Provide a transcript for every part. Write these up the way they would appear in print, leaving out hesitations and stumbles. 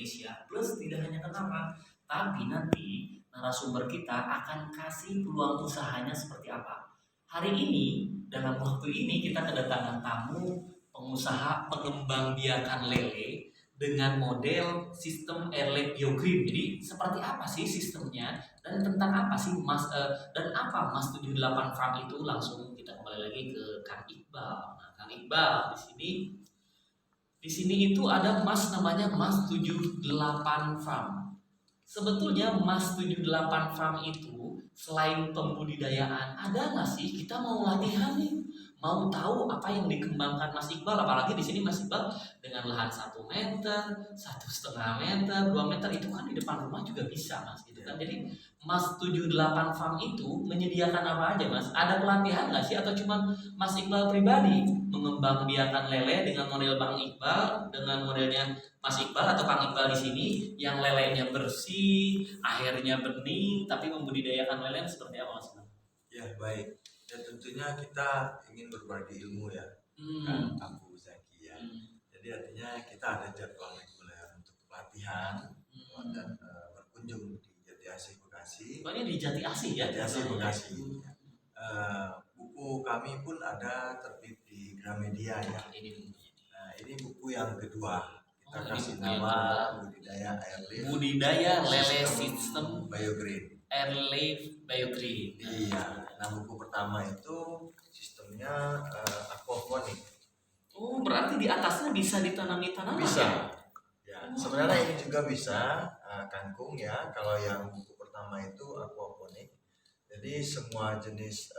Indonesia. Plus tidak hanya kenapa, tapi nanti narasumber kita akan kasih peluang usahanya seperti apa. Hari ini, dalam waktu ini kita kedatangan tamu pengusaha pengembang biakan lele dengan model sistem airlift biogreen. Jadi seperti apa sih sistemnya dan tentang apa sih Mas dan apa Mas 78 Farm itu? Langsung kita kembali lagi ke Kang Iqbal. Nah, Kang Iqbal di sini itu ada Mas namanya Mas 78 Farm. Sebetulnya Mas 78 Farm itu selain pembudidayaan, ada nggak sih kita mau latihan nih? Mau tahu apa yang dikembangkan Mas Iqbal, apalagi di sini Mas Iqbal dengan lahan 1 meter, 1,5 meter, 2 meter itu kan di depan rumah juga bisa Mas gitu kan. Jadi Mas 78 Farm itu menyediakan apa aja Mas? Ada pelatihan nggak sih atau cuma Mas Iqbal pribadi mengembang biakan lele dengan model Bang Iqbal, dengan modelnya Mas Iqbal atau Kang Iqbal di sini yang lelenya bersih, airnya bening, tapi membudidayakan lele seperti apa Mas? Ya baik, dan tentunya kita ingin berbagi ilmu ya, kan aku Zaki ya. Jadi artinya kita ada jadwal reguler untuk pelatihan dan berkunjung di Jati Asih Bekasi. Pokoknya di Jati Asih ya? Jati Asih Bekasi. Buku kami pun ada terbit di Gramedia ya. Ini buku yang kedua. Kita kasih nama budidaya lele sistem biogreen. Airlift biogreen. Iya. Nah buku pertama itu sistemnya aquaponik. Oh berarti di atasnya bisa ditanami tanaman? Bisa. Ya. Sebenarnya ini juga bisa kangkung ya. Kalau yang buku pertama itu aquaponik. Jadi semua jenis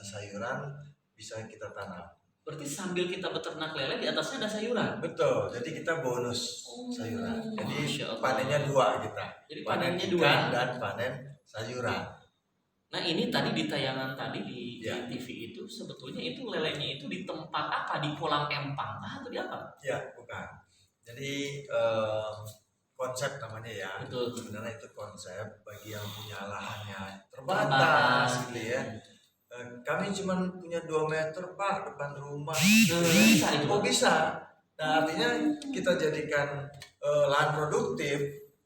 sayuran bisa kita tanam. Berarti sambil kita beternak lele di atasnya ada sayuran? Betul, jadi kita bonus sayuran. Jadi panennya 2 kita. Jadi panen panennya ikan 2 dan panen sayuran. Nah ini tadi di tayangan tadi di TV itu sebetulnya itu lelenya itu di tempat apa? Di kolam empang atau di apa? Ya bukan. Jadi konsep namanya ya. Betul. Sebenarnya itu konsep bagi yang punya lahannya terbatas gitu ya. Kami cuma punya 2 meter Pak depan rumah. Bisa itu? Oh bisa. Nah artinya kita jadikan lahan produktif,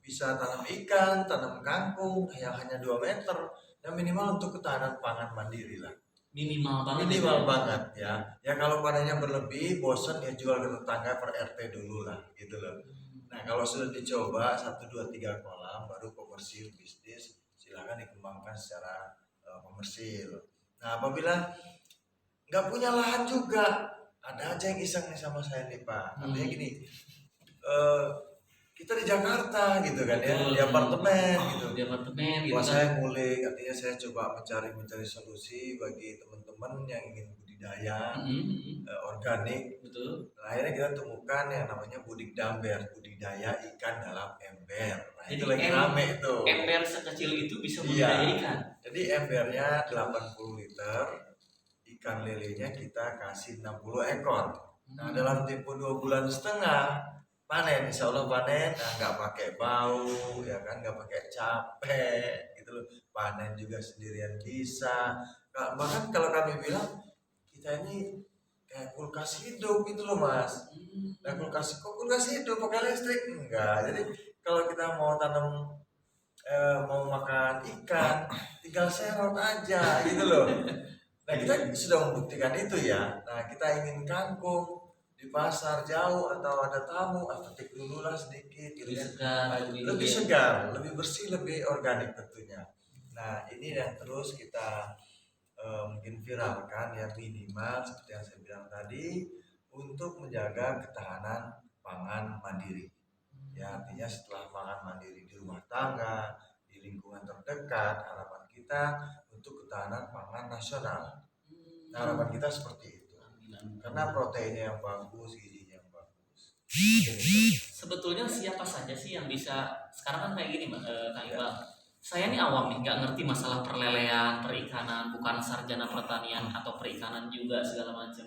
bisa tanam ikan, tanam kangkung yang hanya 2 meter. Dan minimal untuk ketahanan pangan mandiri lah. Minimal banget. Minimal banget ya. Ya kalau panennya berlebih, bosan ya jual ke tetangga per RT dulu lah gitu loh. Nah kalau sudah dicoba 1, 2, 3 kolam baru komersil bisnis, silakan dikembangkan secara komersil. Nah apabila nggak punya lahan juga, ada aja yang iseng nih sama saya nih Pak. Artinya gini, kita di Jakarta gitu kan ya, di apartemen gitu. Di apartemen gitu. Wah saya ngulik, artinya saya coba mencari solusi bagi teman-teman yang ingin budidaya organik. Betul. Nah, akhirnya kita temukan yang namanya Budik Damber, budidaya ikan dalam ember. Nah, Jadi itu lagi rame itu. Ember sekecil itu bisa budidaya ikan. Jadi embernya 80 liter, ikan lelenya kita kasih 60 ekor. Nah dalam tempo 2,5 bulan panen, insya Allah panen. Nah nggak pakai bau, ya kan, nggak pakai capek, gitu loh. Panen juga sendirian bisa. Nah, bahkan kalau kami bilang kita ini kayak kulkas hidup gitu loh Mas. Nah kulkas hidup pakai listrik enggak. Jadi kalau kita mau tanam mau makan ikan tinggal serot aja gitu loh. Nah kita sudah membuktikan itu ya. Nah kita ingin kangkung di pasar jauh atau ada tamu, petik dulu lah sedikit gitu kan. Lebih segar, lebih bersih, lebih organik tentunya. Nah ini yang terus kita mungkin viralkan ya, minimal seperti yang saya bilang tadi untuk menjaga ketahanan pangan mandiri. Ya artinya setelah pangan mandiri di rumah tangga, di lingkungan terdekat, harapan kita untuk ketahanan pangan nasional. Harapan kita seperti itu. Karena proteinnya yang bagus, gizinya yang bagus. Sebetulnya siapa saja sih yang bisa, sekarang kan kayak gini Kang Iqbal. Saya nih awam nih, nggak ngerti masalah perlelean, perikanan, bukan sarjana pertanian atau perikanan juga segala macam.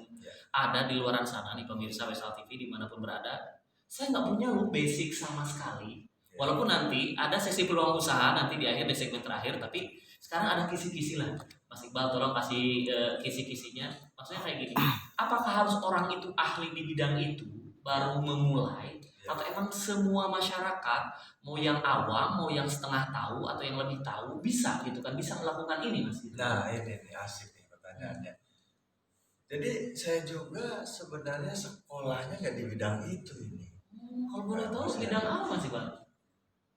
Ada di luaran sana nih pemirsa Wesal TV dimanapun berada. Saya nggak punya loh basic sama sekali. Walaupun nanti ada sesi peluang usaha nanti di akhir, di segmen terakhir, tapi sekarang ada kisi-kisi lah. Mas Iqbal tolong kasih kisi-kisinya. Maksudnya kayak gini, apakah harus orang itu ahli di bidang itu baru memulai, Ya. Atau emang semua masyarakat, mau yang awam, mau yang setengah tahu atau yang lebih tahu bisa gitu kan, bisa melakukan ini Mas gitu. Nah ini nih asik nih pertanyaannya. Jadi saya juga sebenarnya sekolahnya nggak di bidang itu ini. Kalau boleh tahu Bisa. bidang apa sih Pak?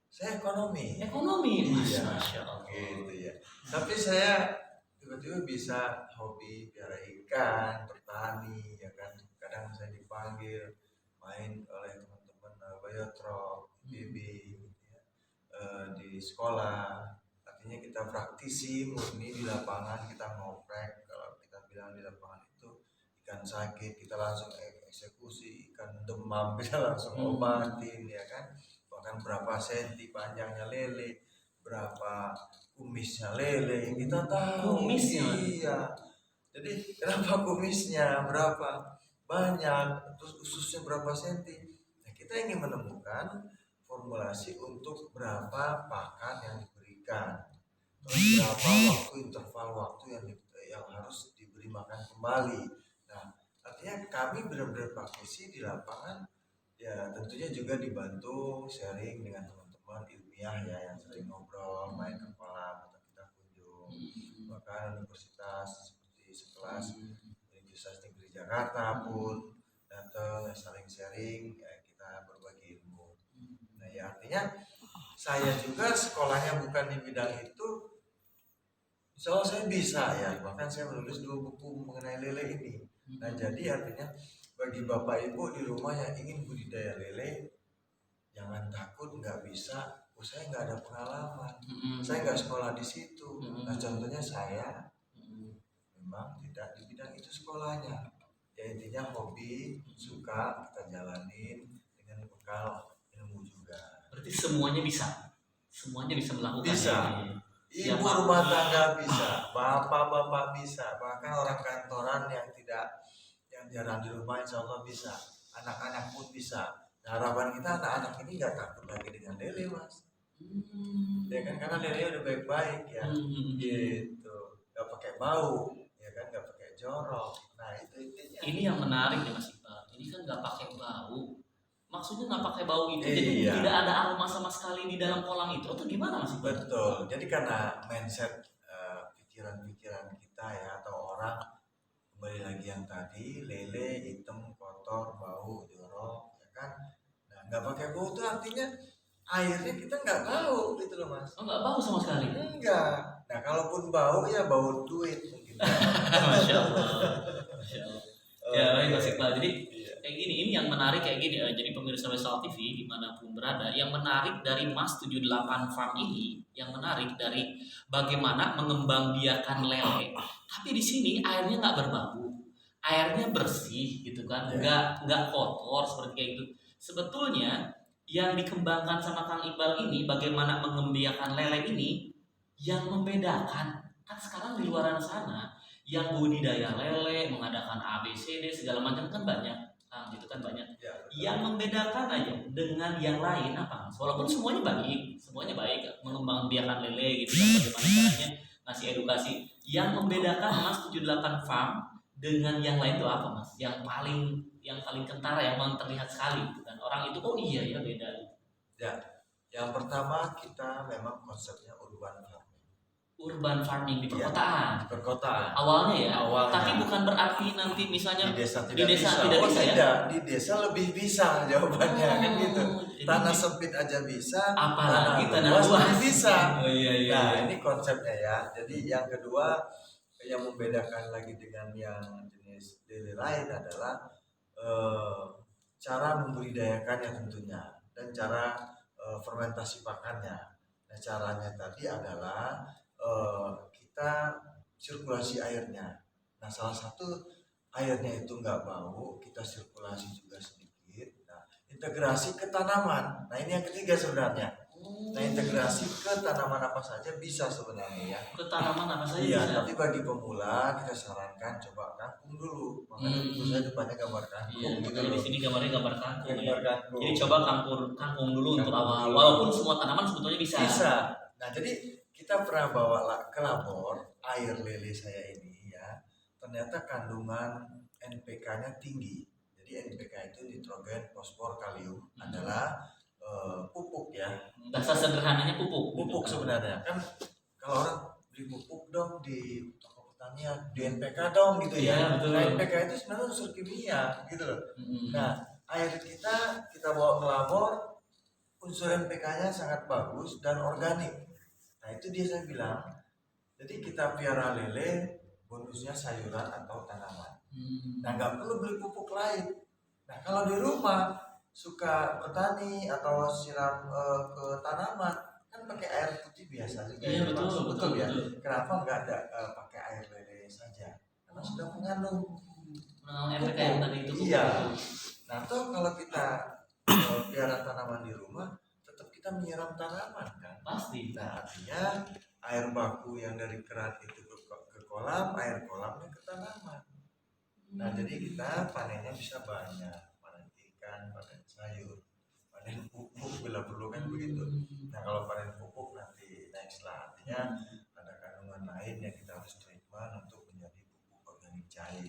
Saya ekonomi. Ekonomi, Mas. Iya. Masya Allah. Gitu ya. Tapi saya tiba-tiba bisa hobi piara ikan, bertani, ya kan. Kadang saya dipanggil main oleh teman-teman Bayotro, BB, gitu ya, di sekolah. Artinya kita praktisi murni di lapangan, kita ngoprek. Kalau kita bilang di lapangan itu ikan sakit, kita langsung eksekusi, ikan demam kita langsung obatin, ya kan. Bahkan berapa senti panjangnya lele, berapa kumisnya lele, kita tahu. Kumisnya? Iya. Jadi kenapa kumisnya berapa banyak, terus ususnya berapa senti. Nah, kita ingin menemukan formulasi untuk berapa pakan yang diberikan, terus berapa interval waktu yang harus diberi makan kembali. Nah, artinya kami benar-benar praktisi di lapangan. Ya tentunya juga dibantu sharing dengan teman-teman ilmiah ya yang sering ngobrol, main ke kolam atau kita kunjung, bahkan universitas seperti sekelas Universitas Negeri Jakarta pun datang saling sharing, ya, kita berbagi ilmu. Nah ya artinya saya juga sekolahnya bukan di bidang itu, insya Allah saya bisa ya, bahkan saya menulis 2 buku mengenai lele ini. Nah jadi artinya bagi bapak ibu di rumah yang ingin budidaya lele, jangan takut nggak bisa. Saya nggak ada pengalaman, saya nggak sekolah di situ. Nah contohnya saya memang tidak di bidang itu sekolahnya. Ya intinya hobi, suka kita jalanin dengan bekal ilmu juga. Berarti semuanya bisa melakukan Bisa. ini. Ibu rumah tangga bisa, bapak-bapak bisa, bahkan orang kantoran yang jarang di rumah insya Allah bisa, anak-anak pun bisa. Nah, harapan kita anak-anak ini nggak takut lagi dengan lele Mas, ya kan, karena lele udah baik-baik ya, gitu, nggak pakai bau, ya kan, nggak pakai jorok. Nah itu intinya. Ini yang menarik ya Mas Iqbal. Ini kan nggak pakai bau. Maksudnya nggak pakai bau itu, jadi Iya. tidak ada aroma sama sekali di dalam kolam itu atau gimana Mas Iqbal? Betul. Jadi karena mindset pikiran-pikiran kita ya atau orang, kembali lagi yang tadi, lele hitam, kotor, bau, jorok, ya kan. Nah nggak pakai bau itu artinya airnya kita nggak bau gitu loh Mas. Oh, nggak bau sama sekali? Enggak. Nah kalaupun bau ya bau duit mungkin. Masya Allah. Masya Allah. Ya baik Mas Iqbal. Jadi Iya. kayak gini, ini yang menarik kayak gini. Jadi pemirsa Wesal TV dimanapun berada, yang menarik dari Mas 78 Farm ini, yang menarik dari bagaimana mengembangbiakan lele. Tapi di sini airnya nggak berbau, airnya bersih gitu kan, nggak kotor seperti kayak gitu. Sebetulnya yang dikembangkan sama Kang Iqbal ini, bagaimana mengembangbiakan lele ini, yang membedakan kan sekarang di luaran sana yang budidaya lele, mengadakan ABCD segala macam kan banyak, gitu kan banyak. Ya, Yang membedakan aja dengan yang lain apa? Walaupun semuanya baik, mengembangbiakan lele gitu kan, bagaimana caranya ngasih edukasi. Yang membedakan Mas 78 Farm dengan yang lain itu apa Mas? Yang paling kentara, yang paling terlihat sekali gitu kan. Orang itu oh iya ya beda. Ya, yang pertama kita memang konsepnya urban farming. Urban farming di perkotaan. Di perkotaan. Awalnya ya. Awalnya. Tapi bukan berarti nanti misalnya Di desa di tidak desa bisa. tidak Oh, bisa ya? tidak, di desa lebih bisa jawabannya kan gitu. Jadi Tanah sempit aja bisa, apalagi tanah luas luas lebih bisa. Oh iya. Nah, ini konsepnya ya. Jadi yang kedua yang membedakan lagi dengan yang jenis lele lain adalah cara membudidayakannya tentunya dan cara fermentasi pakannya. Nah, caranya tadi adalah kita sirkulasi airnya. Nah, salah satu airnya itu nggak bau, kita sirkulasi juga sedikit. Nah, integrasi ke tanaman. Nah, ini yang ketiga sebenarnya. Nah, integrasi ke tanaman apa saja bisa sebenarnya ya. Ke tanaman apa saja Iya, bisa. tapi bagi pemula kita sarankan coba kangkung dulu. Makanya buku saya depannya gambar kangkung. Iya, gitu makanya di loh. sini gambarnya gambar kangkung ya. Gambar kangkung. Jadi coba kangkung dulu untuk Kangkung awal. dulu. Walaupun semua tanaman sebetulnya bisa. Bisa. Nah, jadi kita pernah bawa ke labor air lele saya ini ya. Ternyata kandungan NPK-nya tinggi. Jadi Jadi NPK itu nitrogen, fosfor, kalium adalah pupuk ya. Bahasa sederhananya pupuk. Pupuk gitu kan. sebenarnya kan kalau orang beli pupuk dong di toko pertanian, di NPK dong gitu Iya, ya. betul. Nah, NPK itu sebenarnya unsur kimia gitu loh. Mm-mm. Nah, air kita bawa ke labor, unsur NPK-nya sangat bagus dan organik. Nah, itu dia saya bilang. Jadi kita piara lele, bonusnya sayuran atau tanaman. Nah, nggak perlu beli pupuk lain. Nah, kalau di rumah suka bertani atau siram ke tanaman, kan pakai air putih biasa juga. Iya, ya, betul, Mas? betul, ya. betul. Kenapa nggak ada pakai air lele saja? Karena sudah mengandung NPK yang tadi itu pupuk. Iya. Nah, toh kalau kita piara tanaman di rumah, tetap kita menyiram tanaman kan. Pasti. Nah, artinya air baku yang dari keran itu ke kolam, air kolamnya ke tanaman. Nah, jadi kita panennya bisa banyak, panen ikan, panen sayur, panen pupuk bila perlu kan begitu. Nah, kalau panen pupuk nanti next lah, artinya ada kandungan lain yang kita harus treatment untuk menjadi pupuk organik cair.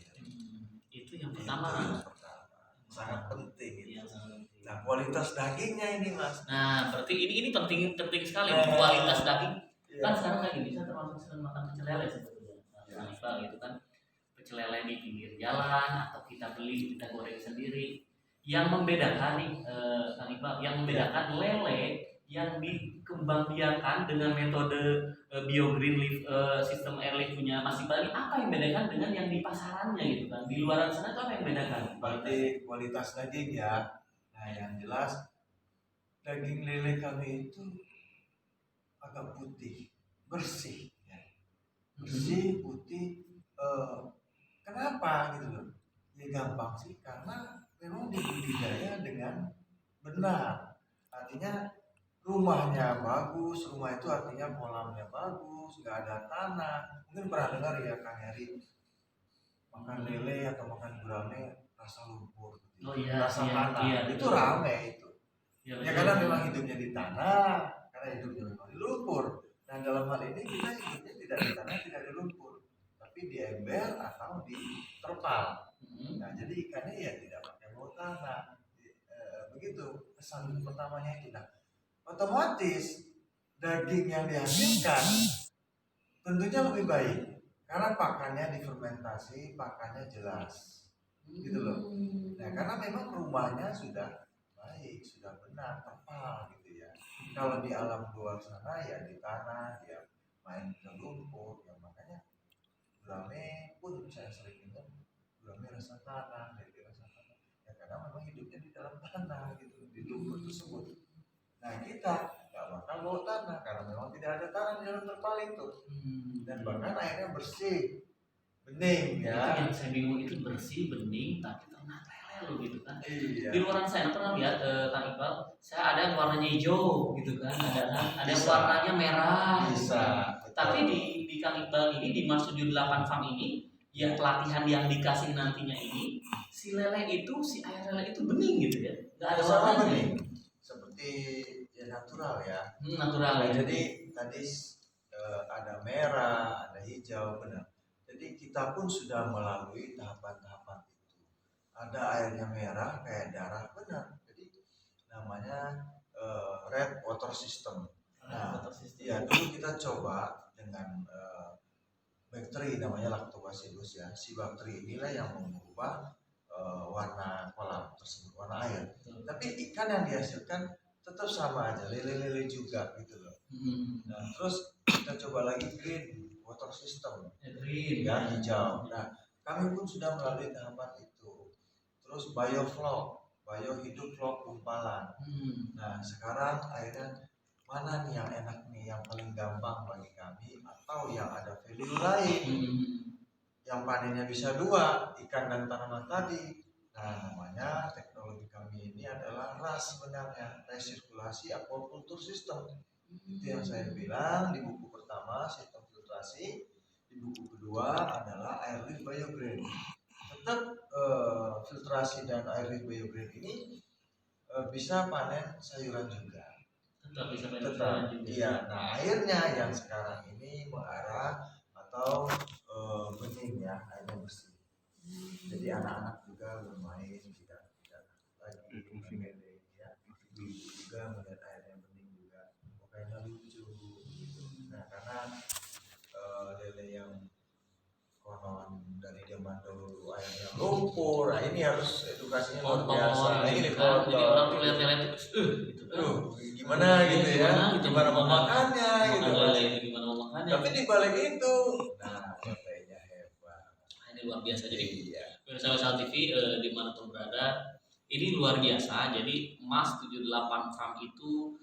Itu yang pertama. Itu yang pertama, sangat penting. Iya, sangat penting. Nah, kualitas dagingnya ini Mas. Nah, berarti ini penting sekali kualitas daging. Iya. Kan sekarang lagi bisa termasuk sering makan pecel lele sebetulnya. Nah, Iqbal gitu kan. Pecel lele di pinggir jalan atau kita beli kita goreng sendiri. Yang membedakan nih Kang Iqbal, yang membedakan lele yang dikembangbiakan dengan metode biogreen leaf sistem airlift punya Mas Iqbal ini apa yang membedakan dengan yang di pasarannya gitu kan? Di luaran sana itu apa yang membedakan? Berarti kualitas daging ya. Nah, yang jelas daging lele kami itu agak putih, bersih ya. Bersih, putih. Kenapa gitu loh? Ya gampang sih karena memang dibudidaya dengan benar. Artinya rumahnya bagus, rumah itu artinya kolamnya bagus, nggak ada tanah. Mungkin pernah dengar ya Kang Heri, makan lele atau makan gurame rasa lumpur, Oh iya, rasa iya, tanah, iya, itu betul. rame itu. Ya, Ya karena memang hidupnya di tanah, karena hidupnya memang di lumpur. Nah, dalam hal ini kita hidupnya tidak di tanah, tidak di lumpur, tapi di ember atau di terpal. Nah, jadi ikannya ya tidak pakai bau tanah. Begitu kesan pertamanya itu. Nah, otomatis daging yang dihasilkan tentunya lebih baik karena pakannya difermentasi, pakannya jelas, gitu loh. Nah, karena memang rumahnya sudah baik, sudah benar, terpal gitu ya. Kalau di alam luar sana ya di tanah, dia main ke lumpur, ya makanya gurame pun saya sering dengar gurame rasa tanah, dari rasa tanah. Ya karena memang hidupnya di dalam tanah gitu, di lumpur tersebut. Nah, kita nggak bakal bawa tanah karena memang tidak ada tanah di dalam terpal itu. Dan bahkan airnya bersih, bening Itu ya. yang saya bingung itu bersih, bening, tapi ternyata lele loh gitu kan. Iya. Di luaran saya pernah lihat Kang Iqbal, saya ada yang warnanya hijau gitu kan, ada yang Bisa. warnanya merah. Bisa. Tapi di Kang Iqbal ini di Mas 78 Farm ini, yang pelatihan yang dikasih nantinya ini, si lele itu, si air lele itu bening gitu ya, nggak ada Sama warnanya. bening. Seperti ya natural ya. Natural Nah, ya. jadi tadi ada merah, ada hijau, benar. Jadi kita pun sudah melalui tahapan-tahapan itu. Ada airnya merah kayak darah, benar. Jadi namanya red water system. Nah, ya dulu kita coba dengan bakteri namanya Lactobacillus ya. Si bakteri inilah yang mengubah warna kolam tersebut, warna air. Tapi ikan yang dihasilkan tetap sama aja, lele-lele juga gitu loh. Nah, terus kita coba lagi green water system, green ya hijau. Nah, kami pun sudah melalui tahapan itu. Terus biofloc, bio hidup vlog gumpalan. Nah, sekarang akhirnya mana nih yang enak nih, yang paling gampang bagi kami atau yang ada value lain, yang panennya bisa dua, ikan dan tanaman tadi. Nah, namanya teknologi kami ini adalah RAS sebenarnya, resirkulasi aquaculture system. Itu yang saya bilang di buku pertama, sistem filtrasi. Di buku kedua adalah airlift biogreen. Tetap filtrasi dan airlift biogreen ini bisa panen sayuran juga. Tetap bisa panen Tetap, sayuran juga. iya. Nah, airnya yang sekarang ini mengarah atau bening ya, airnya bersih. Jadi anak-anak juga bermain tidak lumpur. Nah ini harus edukasinya luar Potong, biasa. Nah, ini gitu kan. Jadi orang tuh potong. lihat-lihat terus, gitu kan. Aduh, gimana gitu ya? Gimana gitu, Gimana mau makannya makan gitu. lele itu gimana mau makannya. Tapi di balik itu, nah partainya hebat. Ini luar biasa. Jadi Iya. pemirsa Wesal TV dimanapun berada, ini luar biasa. Jadi Mas 78 Farm itu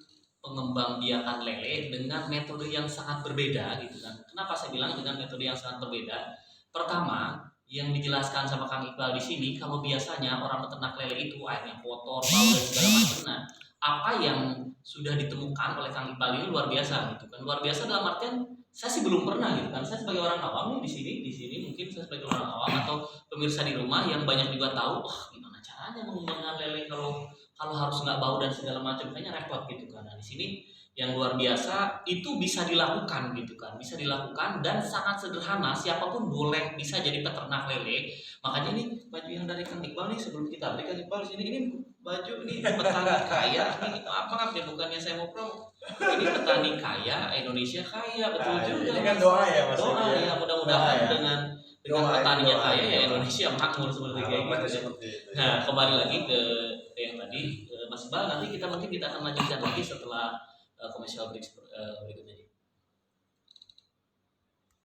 pengembangbiakan lele dengan metode yang sangat berbeda gitu kan. Kenapa saya bilang dengan metode yang sangat berbeda? Pertama, yang dijelaskan sama Kang Iqbal di sini, kalau biasanya orang peternak lele itu airnya kotor, bau dan segala macam. Nah, apa yang sudah ditemukan oleh Kang Iqbal ini luar biasa gitu kan. Luar biasa dalam artian saya sih belum pernah gitu kan. Saya sebagai orang awam nih di sini mungkin saya sebagai orang awam atau pemirsa di rumah yang banyak juga tahu, gimana caranya mengembangkan lele kalau harus nggak bau dan segala macam, kayaknya repot gitu kan. Nah di sini yang luar biasa itu bisa dilakukan gitu kan, bisa dilakukan dan sangat sederhana, siapapun boleh bisa jadi peternak lele. Makanya ini baju yang dari Kang Iqbal nih, sebelum kita beli Kang Iqbal di sini, ini baju ini petani kaya, ini maaf ya bukannya saya mau promo, ini petani kaya Indonesia kaya, betul juga. Ini kan doa ya Mas. Doa ya, mudah-mudahan dengan petaninya kaya ya Indonesia makmur seperti kayak gitu. Nah kembali lagi ke yang tadi Mas Iqbal, nanti kita akan lanjutkan lagi setelah komersial break berikutnya.